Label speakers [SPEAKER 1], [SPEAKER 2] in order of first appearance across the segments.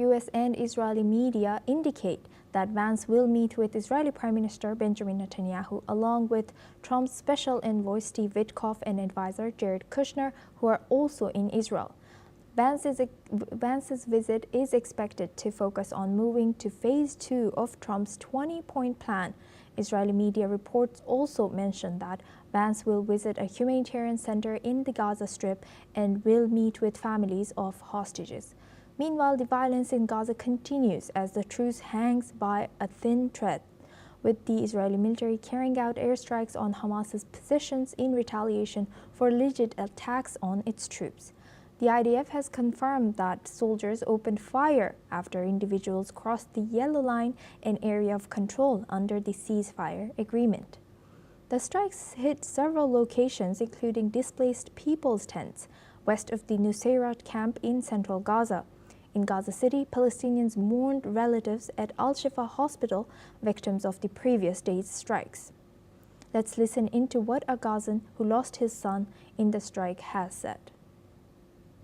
[SPEAKER 1] U.S. and Israeli media indicate that Vance will meet with Israeli Prime Minister Benjamin Netanyahu along with Trump's special envoy Steve Witkoff and advisor Jared Kushner, who are also in Israel. Vance's visit is expected to focus on moving to phase 2 of Trump's 20-point plan. Israeli media reports also mention that Vance will visit a humanitarian center in the Gaza Strip and will meet with families of hostages. Meanwhile, the violence in Gaza continues as the truce hangs by a thin thread, with the Israeli military carrying out airstrikes on Hamas's positions in retaliation for alleged attacks on its troops. The IDF has confirmed that soldiers opened fire after individuals crossed the yellow line, an area of control under the ceasefire agreement. The strikes hit several locations, including displaced people's tents west of the Nusayrat camp in central Gaza. In Gaza City, Palestinians mourned relatives at Al-Shifa hospital, victims of the previous day's strikes. Let's listen into what a Gazan who lost his son in the strike has said.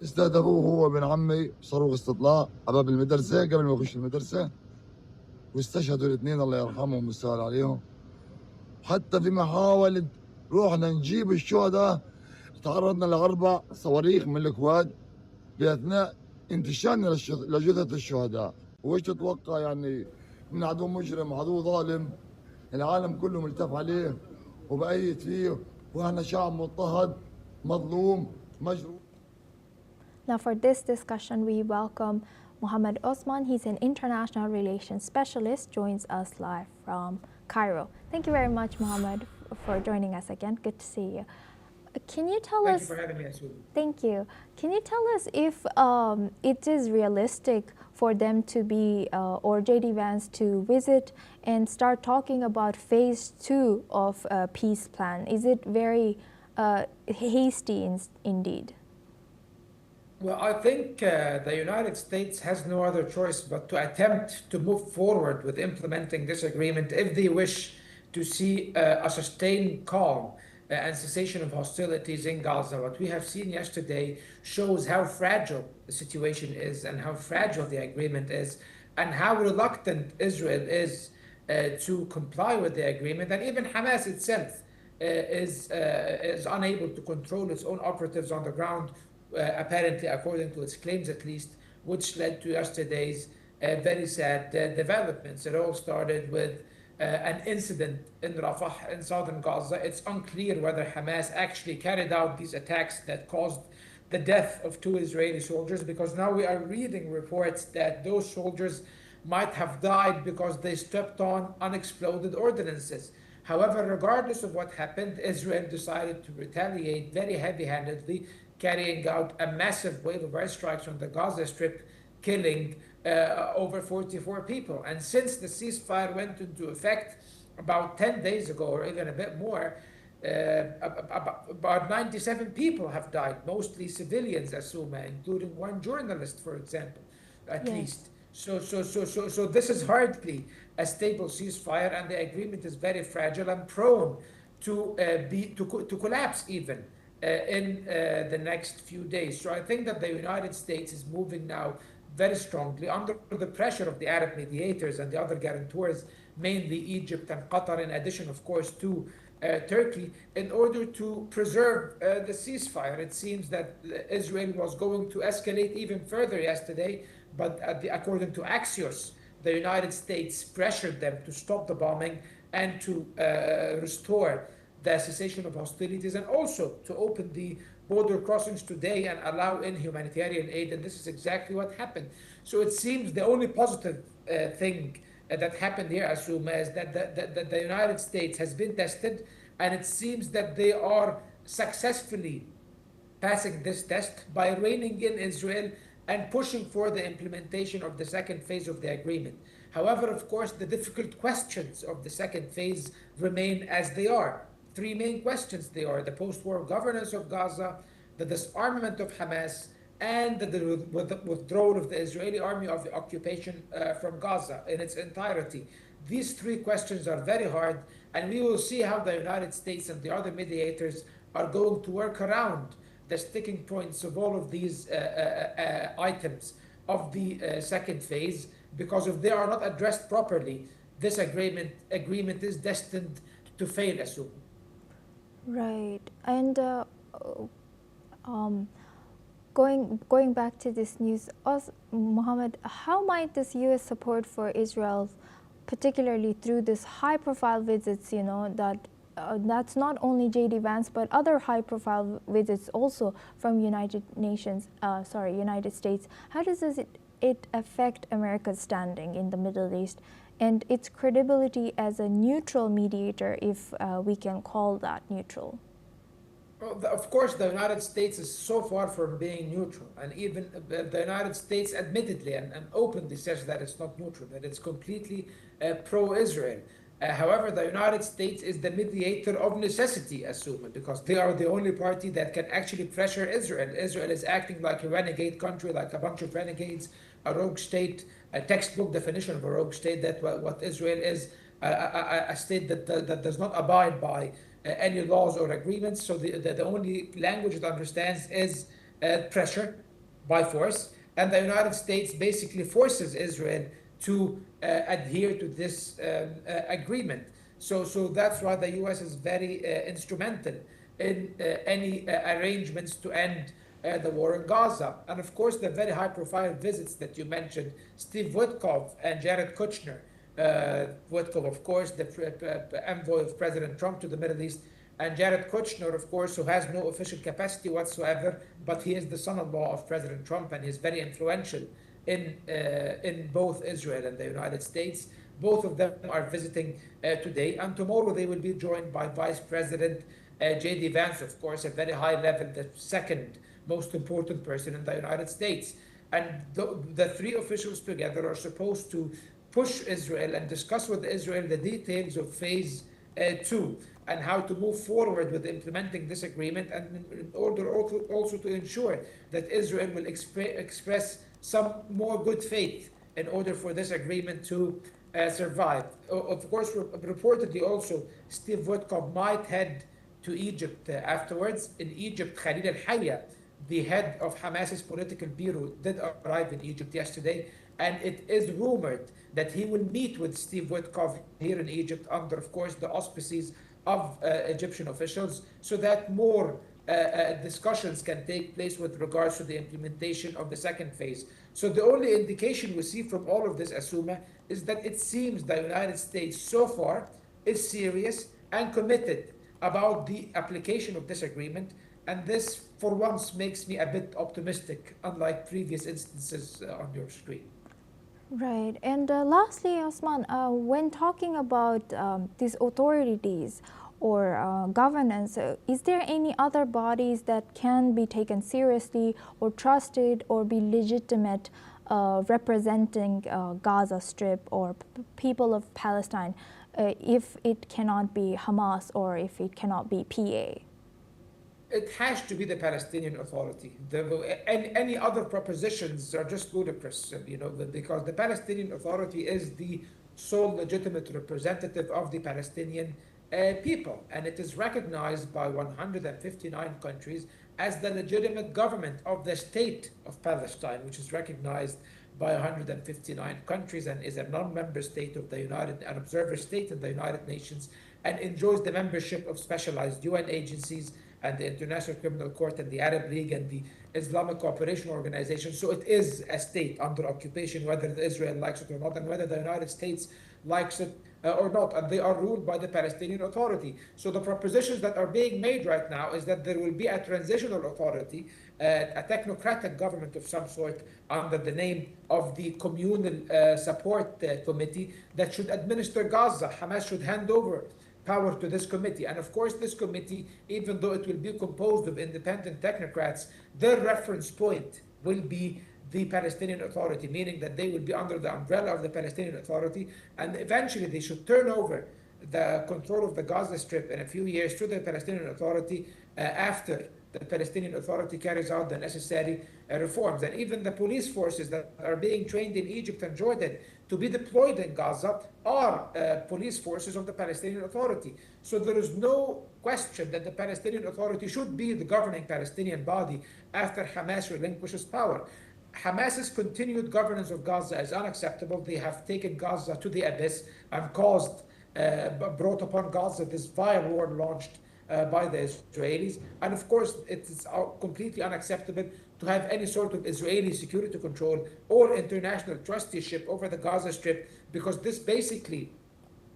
[SPEAKER 2] استهدفوه هو وابن عمي صاروخ استطلاع على باب المدرسة قبل ما يخش المدرسة، واستشهدوا الاثنين الله يرحمهم ويسهل عليهم. حتى في محاولة روحنا نجيب الشهداء تعرضنا لأربع صواريخ من الكواد بأثناء انتشالنا لجثث الشهداء. وإيش تتوقع يعني من عدو مجرم عدو ظالم العالم كله ملتف عليه وبأيد فيه، وإحنا شعب مضطهد مظلوم مجروح.
[SPEAKER 1] Now for this discussion, we welcome Mohammed Osman. He's an international relations specialist, joins us live from Cairo. Thank you very much, Mohammed, for joining us again. Good to see you. Can you tell us...
[SPEAKER 3] Thank you for having me, Asul.
[SPEAKER 1] Thank you. Can you tell us if it is realistic for them to be, or J.D. Vance to visit and start talking about phase 2 of peace plan? Is it very hasty indeed?
[SPEAKER 3] Well, I think the United States has no other choice but to attempt to move forward with implementing this agreement if they wish to see a sustained calm and cessation of hostilities in Gaza. What we have seen yesterday shows how fragile the situation is and how fragile the agreement is and how reluctant Israel is to comply with the agreement. And even Hamas itself is unable to control its own operatives on the ground, apparently, according to its claims at least, which led to yesterday's very sad developments. It all started with an incident in Rafah in southern Gaza. It's unclear whether Hamas actually carried out these attacks that caused the death of 2 Israeli soldiers, because now we are reading reports that those soldiers might have died because they stepped on unexploded ordinances. However, regardless of what happened, Israel decided to retaliate very heavy-handedly, carrying out a massive wave of airstrikes on the Gaza Strip, killing over 44 people. And since the ceasefire went into effect about 10 days ago, or even a bit more, about 97 people have died, mostly civilians, Asuma, including one journalist, for example, at least. So this is hardly a stable ceasefire, and the agreement is very fragile and prone to collapse even in the next few days. So I think that the United States is moving now very strongly under the pressure of the Arab mediators and the other guarantors, mainly Egypt and Qatar, in addition, of course, to Turkey, in order to preserve the ceasefire. It seems that Israel was going to escalate even further yesterday, but according to Axios, the United States pressured them to stop the bombing and to restore the cessation of hostilities, and also to open the border crossings today and allow in humanitarian aid. And this is exactly what happened. So it seems the only positive thing that happened here, Asuma, is that the United States has been tested, and it seems that they are successfully passing this test by reining in Israel and pushing for the implementation of the second phase of the agreement. However, of course, the difficult questions of the second phase remain as they are. 3 main questions they are: the post-war governance of Gaza, the disarmament of Hamas, and the withdrawal of the Israeli army of the occupation from Gaza in its entirety. These 3 questions are very hard, and we will see how the United States and the other mediators are going to work around the sticking points of all of these items of the second phase, because if they are not addressed properly, this agreement is destined to fail, assume.
[SPEAKER 1] Right. And um, going back to this news, Mohammed, how might this U.S. support for Israel, particularly through this high-profile visits, that that's not only J.D. Vance, but other high-profile visits also from United States. How does it affect America's standing in the Middle East and its credibility as a neutral mediator, if we can call that neutral?
[SPEAKER 3] Well, of course, the United States is so far from being neutral, and even the United States admittedly and openly says that it's not neutral, that it's completely pro-Israel. However, the United States is the mediator of necessity, assuming, because they are the only party that can actually pressure Israel. Israel is acting like a renegade country, like a bunch of renegades, a rogue state, a textbook definition of a rogue state, that what Israel is, a state that does not abide by any laws or agreements. So the only language it understands is pressure by force. And the United States basically forces Israel to adhere to this agreement. So that's why the U.S. is very instrumental in any arrangements to end the war in Gaza. And of course, the very high-profile visits that you mentioned, Steve Witkoff and Jared Kushner. Witkoff, of course, the envoy of President Trump to the Middle East, and Jared Kushner, of course, who has no official capacity whatsoever, but he is the son-in-law of President Trump, and he's very influential in both Israel and the United States. Both of them are visiting today, and tomorrow they will be joined by Vice President J.D. Vance, of course, at very high level, the second most important person in the United States. And the three officials together are supposed to push Israel and discuss with Israel the details of phase 2 and how to move forward with implementing this agreement, and in order also to ensure that Israel will express some more good faith in order for this agreement to survive. Of course, reportedly also, Steve Witkoff might head to Egypt afterwards. In Egypt, Khalil al-Hayya, the head of Hamas's political bureau, did arrive in Egypt yesterday, and it is rumored that he will meet with Steve Witkoff here in Egypt under, of course, the auspices of Egyptian officials, so that more discussions can take place with regards to the implementation of the second phase. So the only indication we see from all of this, Asuma, is that it seems the United States so far is serious and committed about the application of this agreement, and this for once makes me a bit optimistic, unlike previous instances on your screen.
[SPEAKER 1] Right. And lastly, Osman, when talking about these authorities or governance, is there any other bodies that can be taken seriously or trusted or be legitimate representing Gaza Strip or people of Palestine if it cannot be Hamas or if it cannot be PA?
[SPEAKER 3] It has to be the Palestinian Authority. Any other propositions are just ludicrous, because the Palestinian Authority is the sole legitimate representative of the Palestinian people, and it is recognized by 159 countries as the legitimate government of the state of Palestine, which is recognized by 159 countries and is a non-member state of an observer state in the United Nations, and enjoys the membership of specialized UN agencies and the International Criminal Court and the Arab League and the Islamic Cooperation Organization. So it is a state under occupation, whether Israel likes it or not, and whether the United States likes it or not, and they are ruled by the Palestinian Authority. So the propositions that are being made right now is that there will be a transitional authority, a technocratic government of some sort under the name of the Communal Support Committee that should administer Gaza. Hamas should hand over power to this committee. And of course, this committee, even though it will be composed of independent technocrats, their reference point will be the Palestinian Authority, meaning that they will be under the umbrella of the Palestinian Authority, and eventually they should turn over the control of the Gaza Strip in a few years to the Palestinian Authority after the Palestinian Authority carries out the necessary reforms. And even the police forces that are being trained in Egypt and Jordan to be deployed in Gaza are police forces of the Palestinian Authority. So there is no question that the Palestinian Authority should be the governing Palestinian body after Hamas relinquishes power. Hamas's continued governance of Gaza is unacceptable. They have taken Gaza to the abyss and brought upon Gaza this vile war launched by the Israelis. And of course, it is completely unacceptable to have any sort of Israeli security control or international trusteeship over the Gaza Strip, because this basically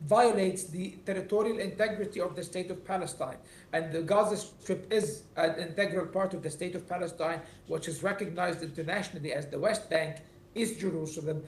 [SPEAKER 3] violates the territorial integrity of the state of Palestine. And the Gaza Strip is an integral part of the state of Palestine, which is recognized internationally as the West Bank, East Jerusalem,